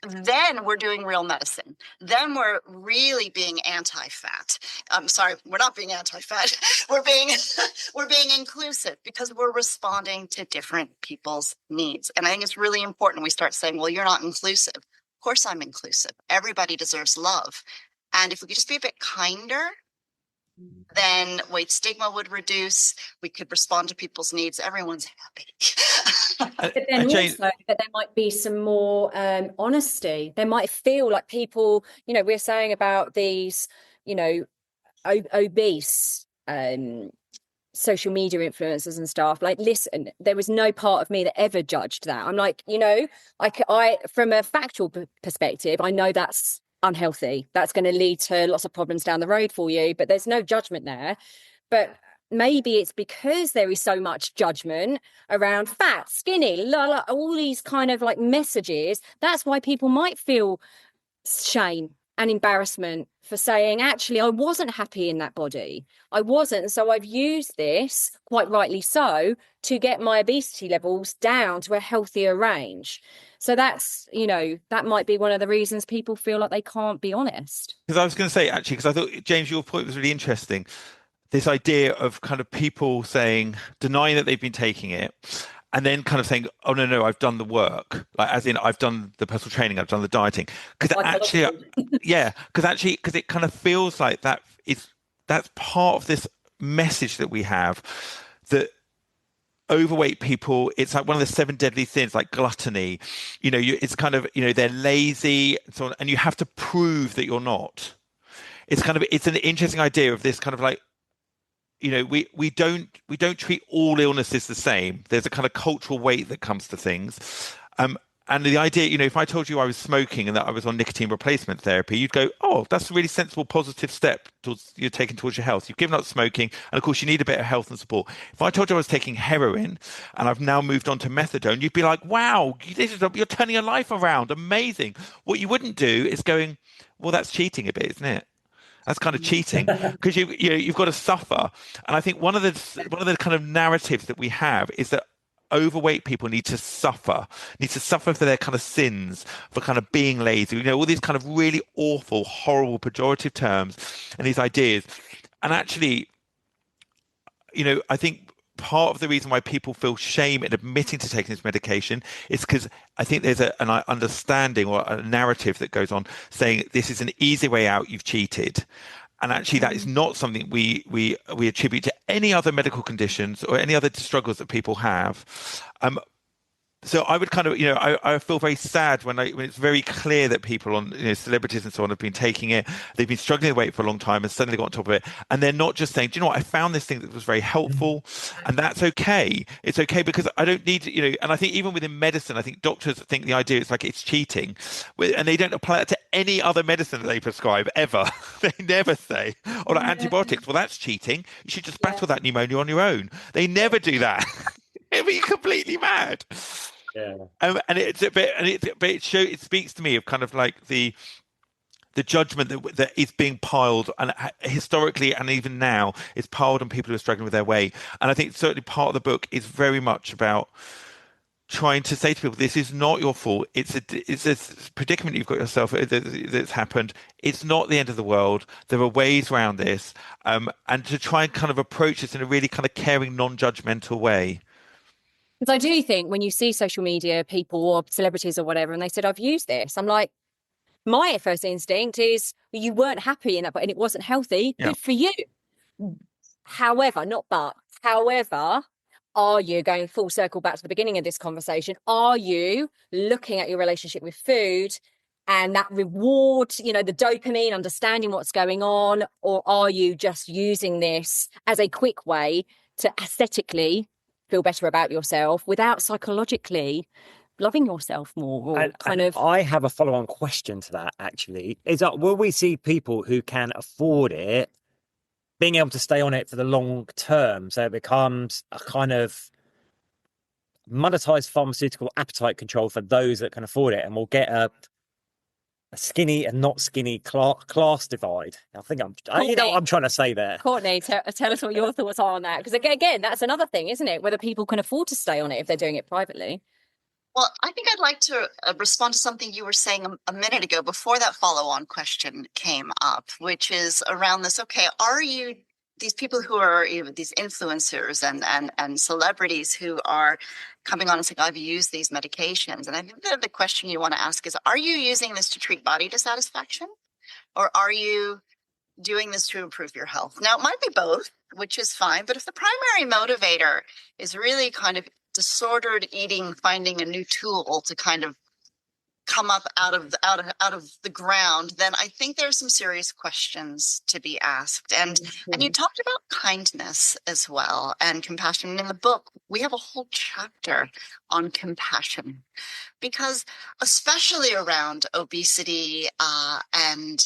then we're doing real medicine. Then we're really being anti-fat. I'm sorry, we're not being anti-fat. We're being inclusive, because we're responding to different people's needs. And I think it's really important we start saying, well, you're not inclusive. Of course I'm inclusive. Everybody deserves love. And if we could just be a bit kinder, then weight stigma would reduce. We could respond to people's needs. Everyone's happy. But then also that there might be some more honesty. They might feel like people, we're saying about these, obese social media influencers and stuff. Like, listen, there was no part of me that ever judged that. I'm like, I from a factual perspective, I know that's unhealthy. That's going to lead to lots of problems down the road for you, but there's no judgment there. But maybe it's because there is so much judgment around fat, skinny, all these kind of like messages. That's why people might feel shame and embarrassment for saying, actually, I wasn't happy in that body. I wasn't. So I've used this, quite rightly so, to get my obesity levels down to a healthier range. So that's, that might be one of the reasons people feel like they can't be honest. Because I was going to say, actually, because I thought, James, your point was really interesting. This idea of kind of people denying that they've been taking it, and then kind of saying, oh, no, I've done the work. Like, as in, I've done the personal training, I've done the dieting. Because actually, because it kind of feels like that's part of this message that we have, that overweight people, it's like one of the 7 deadly sins, like gluttony. It's kind of, they're lazy and so on, and you have to prove that you're not. It's an interesting idea of this kind of like, we don't treat all illnesses the same. There's a kind of cultural weight that comes to things. And the idea, if I told you I was smoking and that I was on nicotine replacement therapy, you'd go, oh, that's a really sensible, positive step you're taking towards your health. You've given up smoking, and of course you need a bit of health and support. If I told you I was taking heroin and I've now moved on to methadone, you'd be like, wow, you're turning your life around. Amazing. What you wouldn't do is going, well, that's cheating a bit, isn't it? That's kind of cheating, because you've got to suffer. And I think one of the kind of narratives that we have is that overweight people need to suffer for their kind of sins, for kind of being lazy, all these kind of really awful, horrible, pejorative terms and these ideas. And actually, I think part of the reason why people feel shame in admitting to taking this medication is because I think there's an understanding or a narrative that goes on saying this is an easy way out, you've cheated. And actually, that is not something we attribute to any other medical conditions or any other struggles that people have. So I would kind of, I feel very sad when it's very clear that people on, celebrities and so on have been taking it. They've been struggling with weight for a long time and suddenly got on top of it. And they're not just saying, do you know what? I found this thing that was very helpful, and that's okay. It's okay because I don't need to, and I think even within medicine, I think doctors think the idea is like it's cheating, and they don't apply it to any other medicine that they prescribe ever. They never say, or like antibiotics, well, that's cheating. You should just battle that pneumonia on your own. They never do that. It'd be completely mad. Yeah. And it's a bit, it speaks to me of kind of like the judgment that is being piled, and historically and even now is piled on people who are struggling with their weight. And I think certainly part of the book is very much about trying to say to people, this is not your fault. It's a predicament you've got yourself that's happened. It's not the end of the world. There are ways around this, and to try and kind of approach this in a really kind of caring, non-judgmental way. Because I do think when you see social media people or celebrities or whatever, and they said, I've used this, I'm like, my first instinct is you weren't happy in that, and it wasn't healthy. Yeah. Good for you. However, are you going full circle back to the beginning of this conversation? Are you looking at your relationship with food and that reward, the dopamine, understanding what's going on? Or are you just using this as a quick way to aesthetically feel better about yourself without psychologically loving yourself more? Or I have a follow-on question to that, actually. Is that, will we see people who can afford it being able to stay on it for the long term, so it becomes a kind of monetized pharmaceutical appetite control for those that can afford it, and we'll get a skinny and not skinny class divide? I think you know what I'm trying to say there. Courtney, tell us what your thoughts are on that, because again, that's another thing, isn't it? Whether people can afford to stay on it if they're doing it privately. Well, I think I'd like to respond to something you were saying a minute ago before that follow-on question came up, which is around this. Okay, are you these people who are these influencers and celebrities who are coming on and saying, I've used these medications? And I think that the question you want to ask is, are you using this to treat body dissatisfaction? Or are you doing this to improve your health? Now, it might be both, which is fine. But if the primary motivator is really kind of disordered eating, finding a new tool to kind of come up out of the ground, then I think there are some serious questions to be asked. And you talked about kindness as well, and compassion. In the book, we have a whole chapter on compassion, because especially around obesity and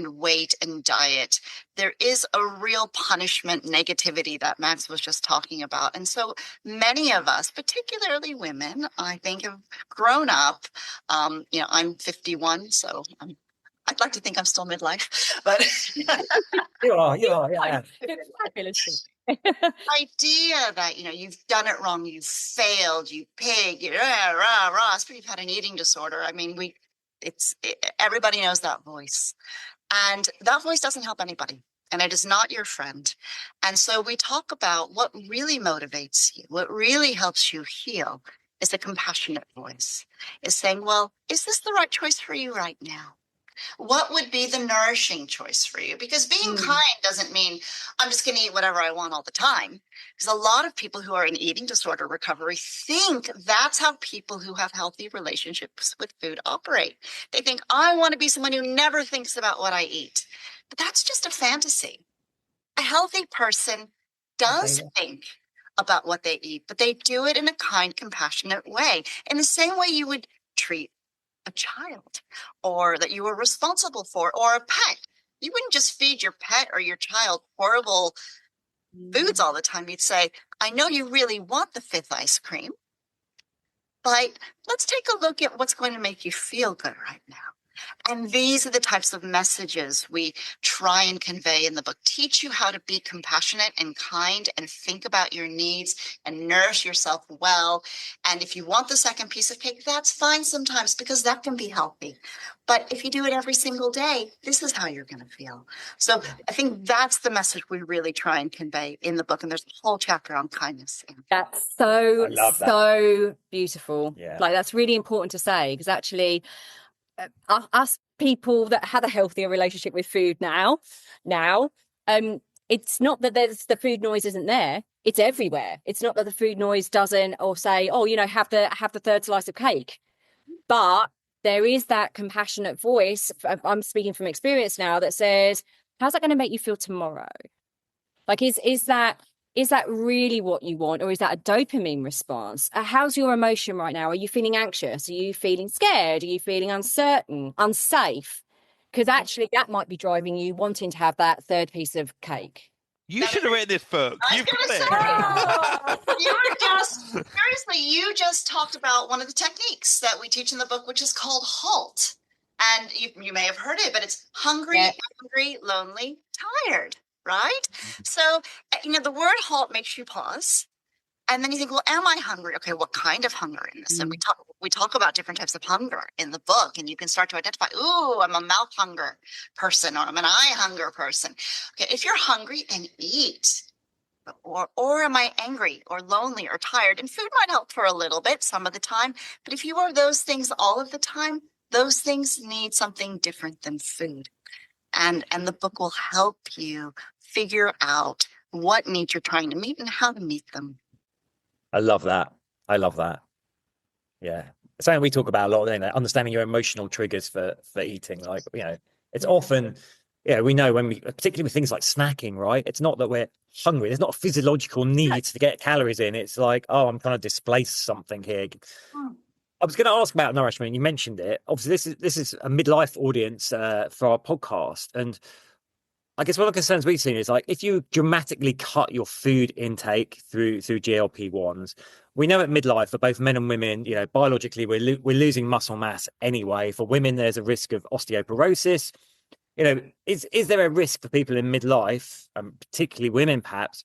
weight and diet, there is a real punishment negativity that Max was just talking about. And so many of us, particularly women, I think, have grown up. I'm 51, so I'd like to think I'm still midlife, but you are, yeah. idea that you've done it wrong, you've failed, you pig, especially if you've had an eating disorder. I mean, everybody knows that voice, and that voice doesn't help anybody, and it is not your friend. And so we talk about what really motivates you, what really helps you heal, is a compassionate voice, is saying, well, is this the right choice for you right now? What would be the nourishing choice for you? Because being kind doesn't mean I'm just going to eat whatever I want all the time. Because a lot of people who are in eating disorder recovery think that's how people who have healthy relationships with food operate. They think, I want to be someone who never thinks about what I eat. But that's just a fantasy. A healthy person does think about what they eat, but they do it in a kind, compassionate way, in the same way you would treat a child, or that you were responsible for, or a pet. You wouldn't just feed your pet or your child horrible foods all the time. You'd say, I know you really want the 5th ice cream, but let's take a look at what's going to make you feel good right now. And these are the types of messages we try and convey in the book. Teach you how to be compassionate and kind and think about your needs and nourish yourself well. And if you want the second piece of cake, that's fine sometimes, because that can be healthy. But if you do it every single day, this is how you're going to feel. So I think that's the message we really try and convey in the book. And there's a whole chapter on kindness. That's so beautiful. Yeah. Like, that's really important to say, because actually us people that have a healthier relationship with food now, it's not that the food noise isn't there. It's everywhere. It's not that the food noise doesn't, or say, oh, have the third slice of cake. But there is that compassionate voice. I'm speaking from experience now, that says, how's that going to make you feel tomorrow? Like, is that really what you want, or is that a dopamine response? How's your emotion right now? Are you feeling anxious? Are you feeling scared? Are you feeling uncertain, unsafe? Because actually that might be driving you wanting to have that third piece of cake. You should have written this book. You've got it. You just talked about one of the techniques that we teach in the book, which is called HALT. And you may have heard it, but it's hungry, angry, lonely, tired, right? So, the word HALT makes you pause. And then you think, well, am I hungry? Okay, what kind of hunger in this? And we talk about different types of hunger in the book, and you can start to identify, ooh, I'm a mouth hunger person, or I'm an eye hunger person. Okay, if you're hungry, then eat. Or am I angry or lonely or tired? And food might help for a little bit some of the time. But if you are those things all of the time, those things need something different than food. And the book will help you figure out what needs you're trying to meet and how to meet them. I love that. Yeah. Something we talk about a lot, understanding your emotional triggers for eating. Like, it's often, we know particularly with things like snacking, right? It's not that we're hungry. There's not a physiological need to get calories in. It's like, oh, I'm trying to displace something here. I was going to ask about nourishment. You mentioned it. Obviously, this is a midlife audience for our podcast. And I guess one of the concerns we've seen is, like, if you dramatically cut your food intake through GLP-1s, we know at midlife for both men and women, biologically we're losing muscle mass anyway. For women, there's a risk of osteoporosis. Is there a risk for people in midlife, particularly women perhaps,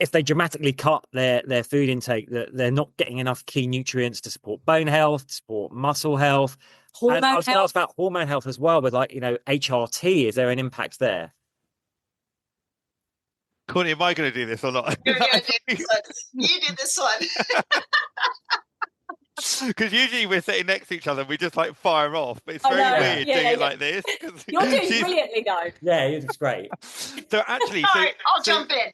if they dramatically cut their food intake, that they're not getting enough key nutrients to support bone health, to support muscle health? And I was going to ask about hormone health as well, with HRT. Is there an impact there? Courtney, am I going to do this or not? You're going to do this one. You do this one. Because usually we're sitting next to each other and we just fire off, but it's very weird doing it like this. You're doing brilliantly though. Yeah, it's great. So actually, right, I'll jump in.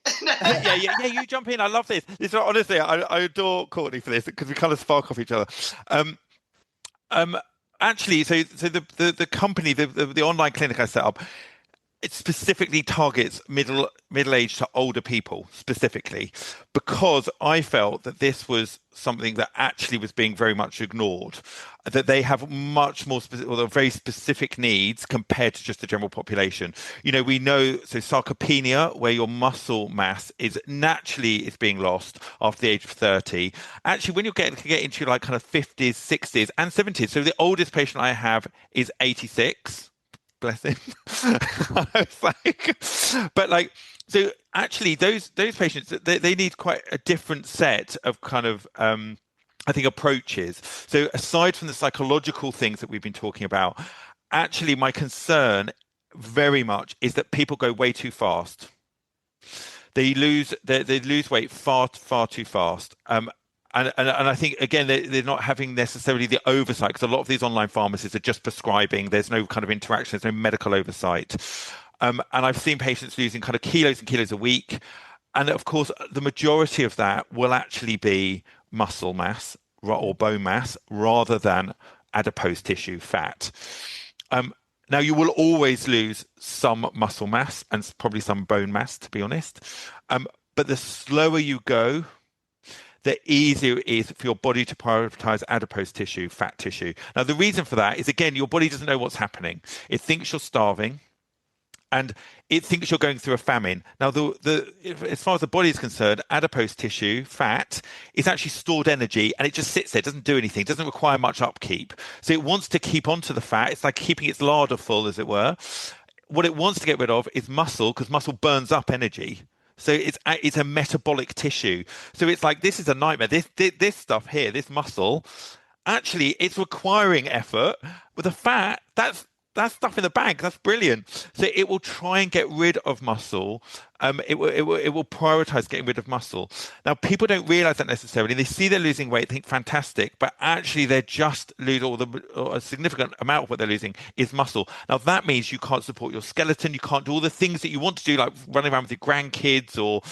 yeah, you jump in. I love this. Honestly, I adore Courtney for this, because we kind of spark off each other. Actually, so the company, the online clinic I set up, it specifically targets middle-aged to older people specifically, because I felt that this was something that actually was being very much ignored, that they have much more very specific needs compared to just the general population. We know, so sarcopenia, where your muscle mass is being lost after the age of 30. Actually, when you get into like kind of 50s, 60s and 70s, so the oldest patient I have is 86. Bless him. I was like, but so actually those patients, they need quite a different set of kind of I think approaches. So aside from the psychological things that we've been talking about, actually my concern very much is that people go way too fast. They lose weight far too fast. And I think, again, they're not having necessarily the oversight, because a lot of these online pharmacies are just prescribing. There's no kind of interaction. There's no medical oversight. And I've seen patients losing kind of kilos and kilos a week. And of course, the majority of that will actually be muscle mass or bone mass rather than adipose tissue fat. Now, you will always lose some muscle mass and probably some bone mass, to be honest. But the slower you go, the easier it is for your body to prioritize adipose tissue, fat tissue. Now, the reason for that is, again, your body doesn't know what's happening. It thinks you're starving, and it thinks you're going through a famine. Now, as far as the body is concerned, adipose tissue, fat, is actually stored energy, and it just sits there, doesn't do anything, doesn't require much upkeep. So it wants to keep onto the fat. It's like keeping its larder full, as it were. What it wants to get rid of is muscle, because muscle burns up energy. So it's a metabolic tissue. So it's like, this is a nightmare. This stuff here, this muscle, actually it's requiring effort. With the fat, that's that's stuff in the bag. That's brilliant. So it will try and get rid of muscle. It will prioritize getting rid of muscle. Now, people don't realize that necessarily. They see they're losing weight, think fantastic, but actually they're just losing, or a significant amount of what they're losing is muscle. Now, that means you can't support your skeleton. You can't do all the things that you want to do, like running around with your grandkids or,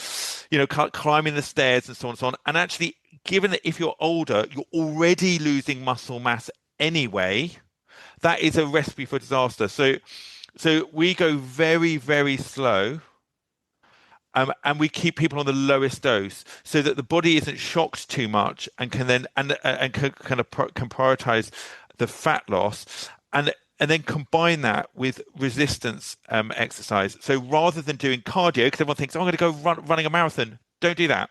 climbing the stairs and so on and so on. And actually, given that if you're older, you're already losing muscle mass anyway, that is a recipe for disaster. So we go very, very slow. And we keep people on the lowest dose so that the body isn't shocked too much and can then can prioritize the fat loss and then combine that with resistance exercise. So rather than doing cardio, because everyone thinks, oh, I'm going to go running a marathon, don't do that.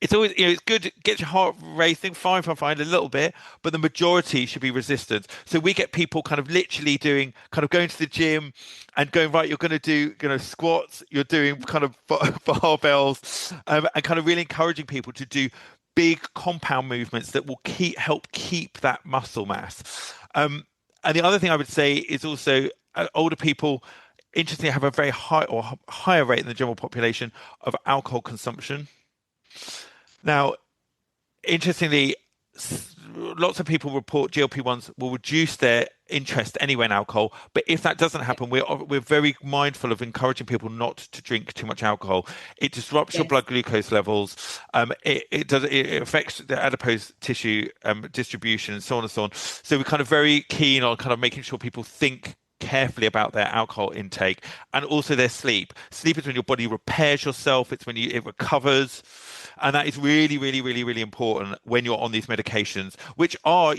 It's always, it's good to get your heart racing, fine, a little bit, but the majority should be resistance. So we get people kind of literally going to the gym and going, right, you're going to do, squats, you're doing kind of barbells, and kind of really encouraging people to do big compound movements that will help keep that muscle mass. And the other thing I would say is also older people, interestingly, have a very high or higher rate than the general population of alcohol consumption. Now, interestingly, lots of people report GLP-1s will reduce their interest anyway in alcohol. But if that doesn't happen, we're very mindful of encouraging people not to drink too much alcohol. It disrupts your blood glucose levels. It affects the adipose tissue distribution and so on and so on. So we're kind of very keen on kind of making sure people think carefully about their alcohol intake and also their sleep. Sleep is when your body repairs yourself. It's when it recovers. And that is really, really, really, really important when you're on these medications, which are,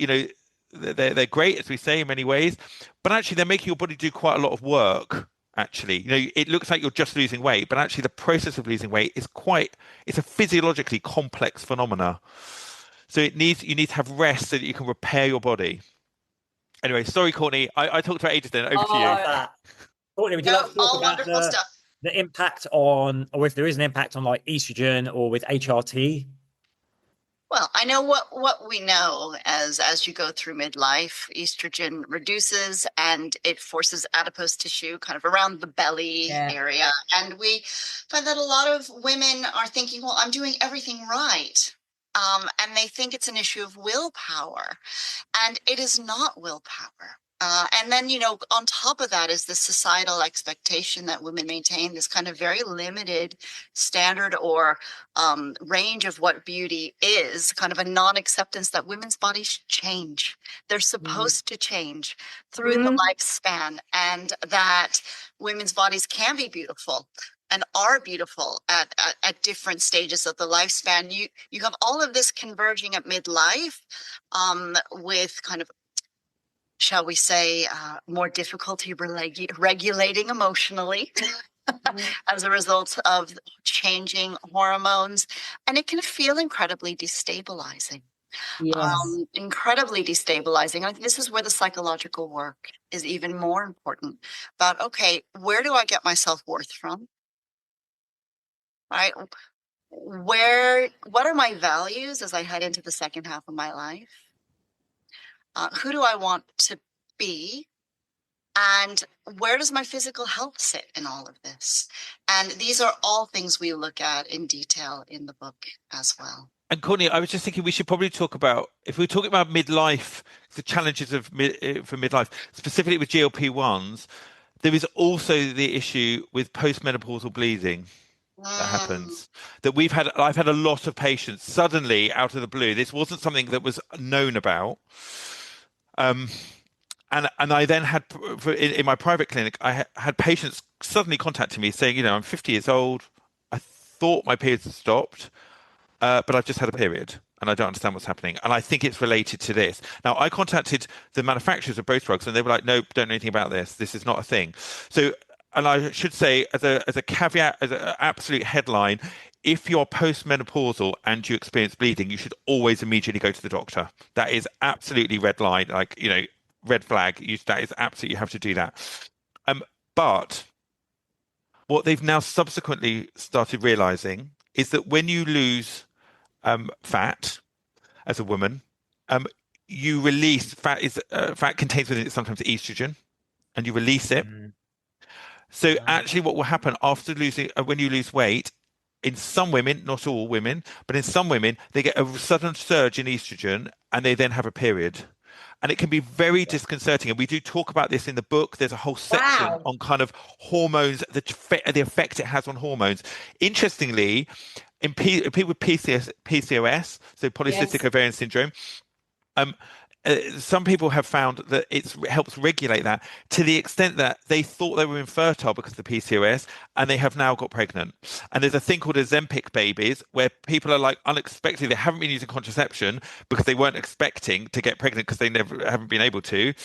they're great, as we say, in many ways, but actually they're making your body do quite a lot of work. Actually, it looks like you're just losing weight, but actually the process of losing weight is it's a physiologically complex phenomena. So you need to have rest so that you can repair your body. Anyway, sorry, Courtney. I talked about ages then. Over to you. Courtney, would you like to talk about wonderful stuff. The impact on, or if there is an impact on like estrogen or with HRT? Well, I know what we know as you go through midlife, estrogen reduces and it forces adipose tissue kind of around the belly area. And we find that a lot of women are thinking, well, I'm doing everything right. And they think it's an issue of willpower, and it is not willpower. And then, on top of that is the societal expectation that women maintain this kind of very limited standard or range of what beauty is, kind of a non-acceptance that women's bodies change. They're supposed to change through the lifespan, and that women's bodies can be beautiful and are beautiful at different stages of the lifespan. You have all of this converging at midlife with kind of, shall we say, more difficulty regulating emotionally as a result of changing hormones. And it can feel incredibly destabilizing. Incredibly destabilizing. I think this is where the psychological work is even more important. About, okay, where do I get my self-worth from? Right? What are my values as I head into the second half of my life? Who do I want to be? And where does my physical health sit in all of this? And these are all things we look at in detail in the book as well. And Courtney, I was just thinking we should probably talk about, if we're talking about midlife, the challenges for midlife, specifically with GLP-1s, there is also the issue with postmenopausal bleeding. That happens. I've had a lot of patients suddenly out of the blue. This wasn't something that was known about. And I then had in my private clinic, I had patients suddenly contacting me saying, I'm 50 years old. I thought my periods had stopped, but I've just had a period and I don't understand what's happening. And I think it's related to this. Now, I contacted the manufacturers of both drugs and they were like, nope, don't know anything about this. This is not a thing. So, and I should say, as a caveat, as an absolute headline, if you're postmenopausal and you experience bleeding, you should always immediately go to the doctor. That is absolutely red line, red flag. That is absolutely, you have to do that. But what they've now subsequently started realizing is that when you lose fat as a woman, you release fat contains within it sometimes estrogen. and you release it. So actually what will happen after losing, when you lose weight, in some women, not all women, but in some women, they get a sudden surge in estrogen and they then have a period. And it can be very disconcerting. And we do talk about this in the book. There's a whole section on kind of hormones, the effect it has on hormones. Interestingly, in people with PCOS, so polycystic ovarian syndrome, some people have found that it helps regulate that to the extent that they thought they were infertile because of the PCOS and they have now got pregnant. And there's a thing called Ozempic babies where people are like unexpectedly, they haven't been using contraception because they weren't expecting to get pregnant because they haven't been able to.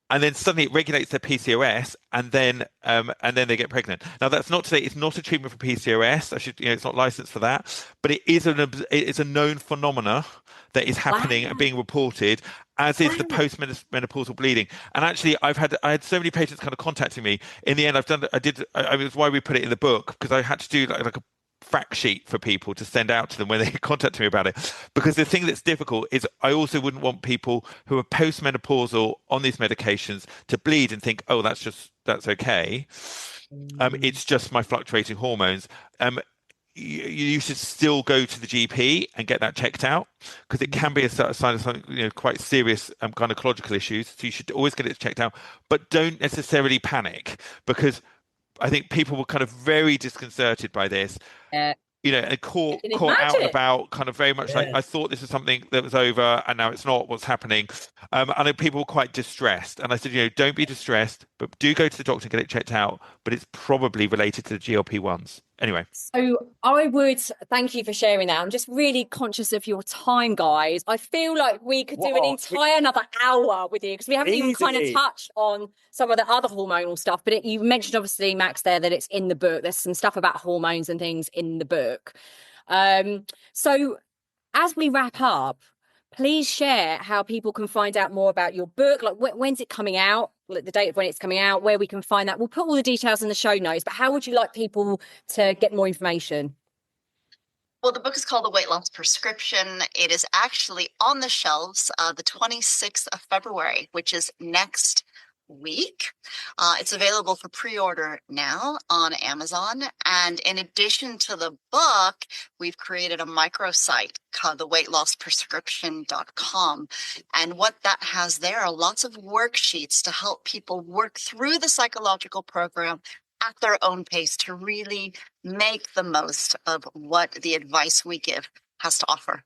And then suddenly it regulates their PCOS, and then they get pregnant. Now, that's not to say it's not a treatment for PCOS. It's not licensed for that, but it is a known phenomena that is happening and being reported, as is the post-menopausal bleeding. And actually, I had so many patients kind of contacting me. In the end, it was why we put it in the book, because I had to do like a fact sheet for people to send out to them when they contact me about it. Because the thing that's difficult is I also wouldn't want people who are post-menopausal on these medications to bleed and think, oh, that's okay. It's just my fluctuating hormones. You should still go to the GP and get that checked out, because it can be a sign of something, quite serious gynecological issues. So you should always get it checked out, but don't necessarily panic, because I think people were kind of very disconcerted by this, and caught out and about, kind of very much like, I thought this was something that was over and now it's not. What's happening? And people were quite distressed. And I said, don't be distressed, but do go to the doctor and get it checked out. But it's probably related to the GLP-1s. Anyway. So I would thank you for sharing that. I'm just really conscious of your time, guys. I feel like we could do an entire another hour with you, because we haven't even kind of touched on some of the other hormonal stuff. But you mentioned, obviously, Max, there, that it's in the book. There's some stuff about hormones and things in the book. So as we wrap up, please share how people can find out more about your book. Like, when's it coming out? Like the date of when it's coming out, where we can find that. We'll put all the details in the show notes, but how would you like people to get more information? Well, the book is called The Weight Loss Prescription. It is actually on the shelves the 26th of February, which is next week. It's available for pre-order now on Amazon. And in addition to the book, we've created a microsite called theweightlossprescription.com. And what that has there are lots of worksheets to help people work through the psychological program at their own pace to really make the most of what the advice we give has to offer.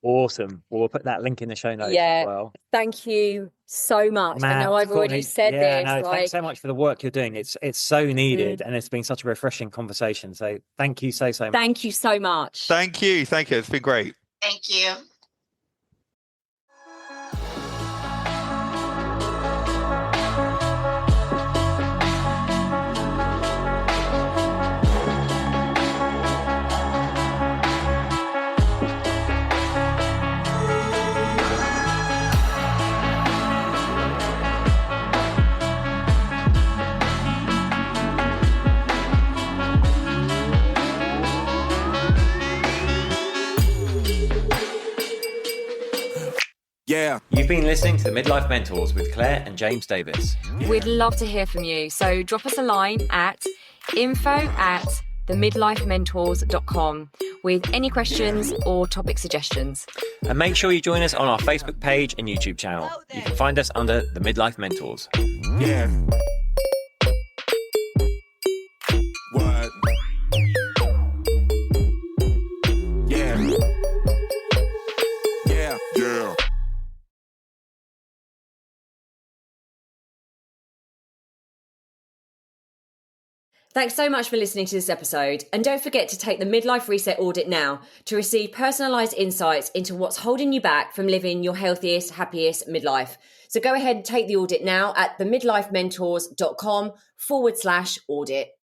Awesome. Well, we'll put that link in the show notes as well. Thank you so much. I know I've already said this. Thanks so much for the work you're doing. It's so needed, and it's been such a refreshing conversation. So thank you so much. Thank you so much. Thank you. It's been great. Thank you. Yeah. You've been listening to the Midlife Mentors with Claire and James Davis. We'd love to hear from you. So drop us a line at info@themidlifementors.com with any questions or topic suggestions. And make sure you join us on our Facebook page and YouTube channel. You can find us under the Midlife Mentors. Yeah. What? Yeah. Yeah. Yeah. Thanks so much for listening to this episode. And don't forget to take the Midlife Reset Audit now to receive personalised insights into what's holding you back from living your healthiest, happiest midlife. So go ahead and take the audit now at themidlifementors.com/audit.